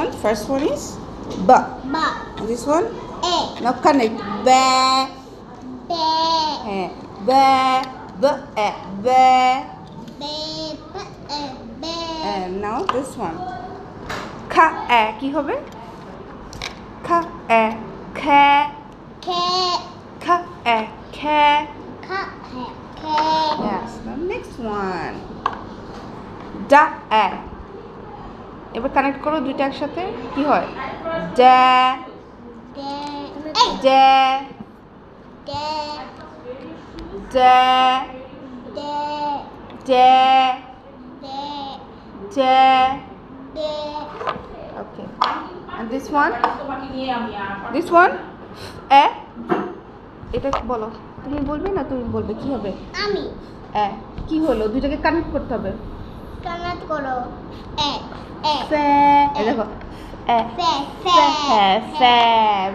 one. First one is B. Ba. This one. A. Now connect. Ba. Ba. Ba. B. A. Ba. Ba. Ba. Ba. And now this one. Kha. A. কি হবে? Kha. A. Kha. Ke. Kha. A. Kha. Ka. Ke. Yes. The next one. Da. A. এবার connect করো দুইটা একসাথে কি হয়? Da. De. Da. De. Da. De. Da. De. Da. De. Okay. And this one? This one? A. এটা বলো। তুমি বলবে না তুমি বলবে কি হবে? আমি A. কি হলো? দুইটাকে কানেক্ট করতে হবে। কানেক্ট করো এ এ Fa. এই দেখো। A. ফে ফে Fa.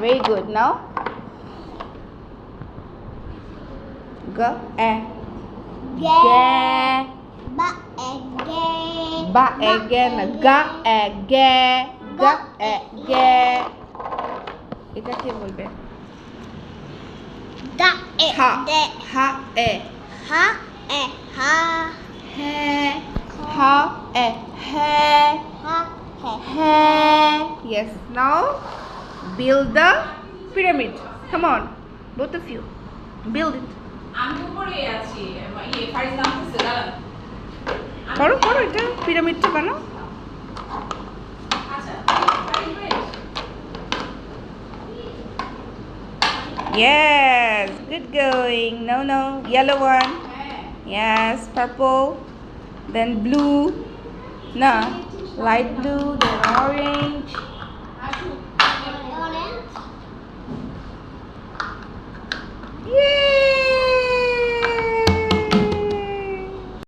Very good. Now. G. A. Gay Ga. বা এ গে Ba. Again. Ga. A. Ga. Ga. A. Ga. এটা কি বলবে? দা এ Ha. They Ha. A. Ha A Ha Ha. Ha. A. Ha. Ha hey Ha. Yes. Now build the pyramid. Come on, both of you. Build it. আমি উপরে আছি ফাইজ নামতেছে দাঁড়ান করো করো এটা পিরামিডটা বানাও। আচ্ছা ফাইজ ভাই Yes. Good going. No. Yellow one. হ্যাঁ Yes. Purple. Then blue. No. Light blue. Then